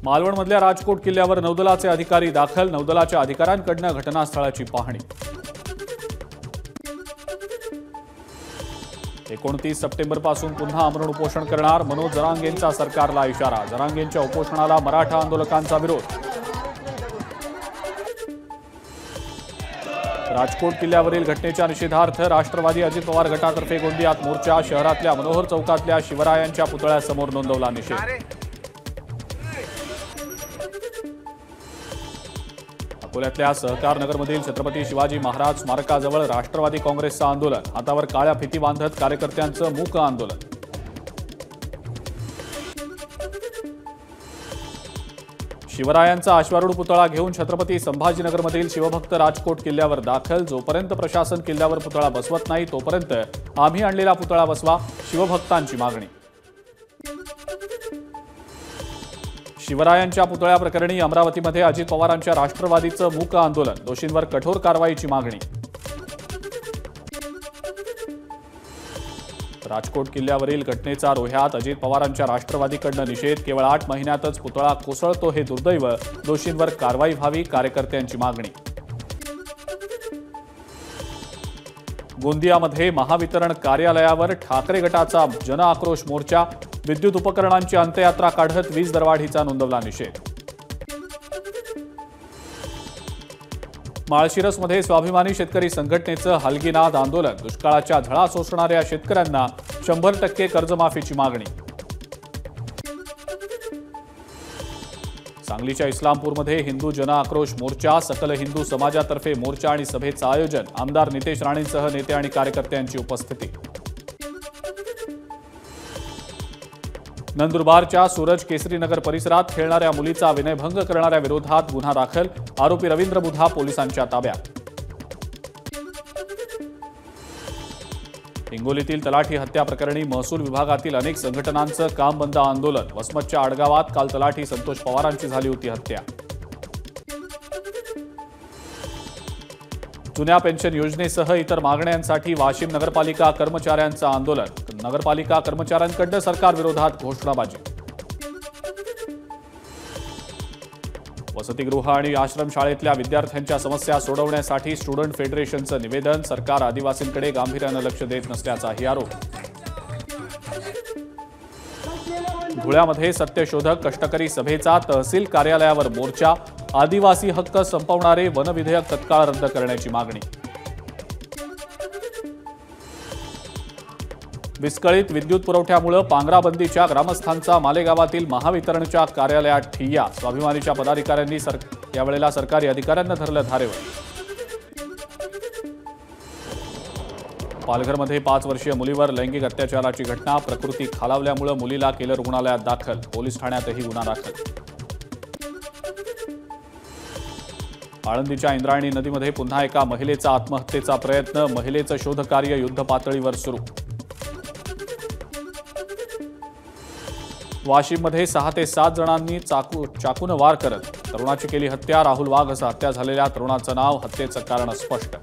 मालवणमधल्या राजकोट किल्ल्यावर नौदलाचे अधिकारी दाखल, नौदलाच्या अधिकाऱ्यांकडून घटनास्थळाची पाहणी। 29 सप्टेंबरपासून पुन्हा आमरण उपोषण करणार, मनोज जरांगेंचा सरकारला इशारा। जरांगेंच्या उपोषणाला मराठा आंदोलकांचा विरोध। राजकोट किल्ल्यावरील घटनेच्या निषेधार्थ राष्ट्रवादी अजित पवार गटातर्फे गोंदियात मोर्चा। शहरातल्या मनोहर चौकातल्या शिवरायांच्या पुतळ्यासमोर नोंदवला निषेध। अकोल्यातल्या सहकार नगरमधील छत्रपती शिवाजी महाराज स्मारकाजवळ राष्ट्रवादी काँग्रेसचं आंदोलन। हातावर काळ्या फिती बांधत कार्यकर्त्यांचं मूक आंदोलन। शिवरायांचा अश्वारूढ पुतळा घेऊन छत्रपती संभाजीनगरमधील शिवभक्त राजकोट किल्ल्यावर दाखल। जोपर्यंत प्रशासन किल्ल्यावर पुतळा बसवत नाही तोपर्यंत आम्ही आणलेला पुतळा बसवा, शिवभक्तांची मागणी। शिवरायांच्या पुतळ्याप्रकरणी अमरावतीमध्ये अजित पवारांच्या राष्ट्रवादीचं मूक आंदोलन। दोषींवर कठोर कारवाईची मागणी। राजकोट किल्ल्यावरील घटनेचा रोह्यात अजित पवारांच्या राष्ट्रवादीकडून निषेध। केवळ 8 महिन्यातच पुतळा कोसळतो हे दुर्दैव, दोषींवर कारवाई व्हावी, कार्यकर्त्यांची मागणी। गोंदियामध्ये महावितरण कार्यालयावर ठाकरे गटाचा जनआक्रोश मोर्चा। विद्युत उपकरणांची अंत्ययात्रा काढत वीज दरवाढीचा नोंदवला निषेध। माळशिरसमध्ये स्वाभिमानी शेतकरी संघटनेचं हलगीनाद आंदोलन। दुष्काळाच्या झळा सोसणाऱ्या शेतकऱ्यांना 100% कर्जमाफीची मागणी। सांगलीच्या इस्लामपूरमध्ये हिंदू जनआक्रोश मोर्चा। सकल हिंदू समाजातर्फे मोर्चा आणि सभेचं आयोजन। आमदार नितेश राणेंसह नेते आणि कार्यकर्त्यांची उपस्थिती। नंदुरबारच्या सूरज केसरी नगर परिसरात खेळणाऱ्या मुलीचा विनयभंग करणाऱ्या विरोधात गुन्हा दाखल। आरोपी रवींद्र बुधा पोलिसांच्या ताब्यात। हिंगोलीतील तलाठी हत्या प्रकरणी महसूल विभागातील अनेक संघटनांचं काम बंद आंदोलन। वसमतच्या आडगावात काल तलाठी संतोष पवारांची झाली होती हत्या। जुन्या पेन्शन योजनेसह इतर मागण्यांसाठी वाशिम नगरपालिका कर्मचाऱ्यांचं आंदोलन। नगरपालिका कर्मचाऱ्यांकडून सरकार विरोधात घोषणाबाजी। वसतिगृह आणि आश्रमशाळेतल्या विद्यार्थ्यांच्या समस्या सोडवण्यासाठी स्टुडंट फेडरेशनचं निवेदन। सरकार आदिवासींकडे गांभीर्यानं लक्ष देत नसल्याचाही आरोप। धुळ्यामध्ये सत्यशोधक कष्टकरी सभेचा तहसील कार्यालयावर मोर्चा। आदिवासी हक्क संपवणारे वन विधेयक तत्काळ रद्द करण्याची मागणी। विस्कळीत विद्युत पुरवठ्यामुळे पांगराबंदीच्या ग्रामस्थांचा मालेगावातील महावितरणच्या कार्यालयात ठिय्या। स्वाभिमानीच्या पदाधिकाऱ्यांनी यावेळेला सरकारी अधिकाऱ्यांना धरलं धारेवर। पालघरमध्ये 5 वर्षीय मुलीवर लैंगिक अत्याचाराची घटना। प्रकृती खालावल्यामुळे मुलीला केलं रुग्णालयात दाखल। पोलीस ठाण्यातही गुन्हा दाखल। आळंदीच्या इंद्रायणी नदीमध्ये पुन्हा एका महिलेचा आत्महत्येचा प्रयत्न। महिलेचं शोधकार्य युद्धपातळीवर सुरू। वाशिममध्ये 6 ते 7 जणांनी चाकूनं वार करत तरुणाची केली हत्या। राहुल वाघ असं हत्या झालेल्या तरुणाचं नाव, हत्येचं कारण स्पष्ट।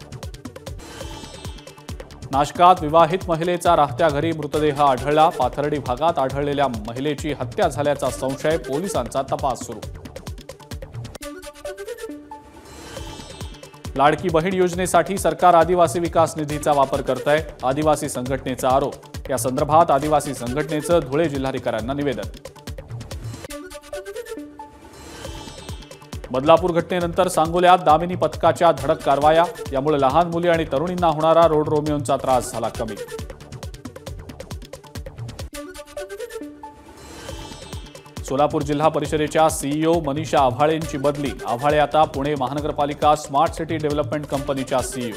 नाशकात विवाहित महिलेचा राहत्या घरी मृतदेह आढळला। पाथर्डी भागात आढळलेल्या महिलेची हत्या झाल्याचा संशय, पोलिसांचा तपास सुरू। लाडकी बहीण योजनेसाठी सरकार आदिवासी विकास निधीचा वापर करतंय, आदिवासी संघटनेचा आरोप। या संदर्भात आदिवासी संघटनेचं धुळे जिल्हाधिकाऱ्यांना निवेदन। बदलापूर घटनेनंतर सांगोल्यात दामिनी पथकाच्या धडक कारवाया। यामुळे लहान मुली आणि तरुणींना होणारा रोड रोमिओंचा त्रास झाला कमी। सोलापूर जिल्हा परिषदेच्या सीईओ मनीषा आव्हाळेंची बदली। आव्हाळे आता पुणे महानगरपालिका स्मार्ट सिटी डेव्हलपमेंट कंपनीच्या सीईओ।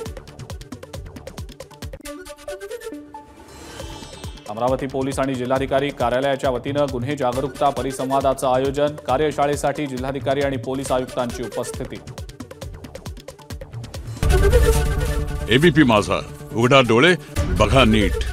अमरावती पोलीस आणि जिल्हाधिकारी कार्यालयाच्या वतीनं गुन्हे जागरूकता परिसंवादाचं आयोजन। कार्यशाळेसाठी जिल्हाधिकारी आणि पोलीस आयुक्तांची उपस्थिती। एबीपी माझा, उघडा डोळे बघा नीट।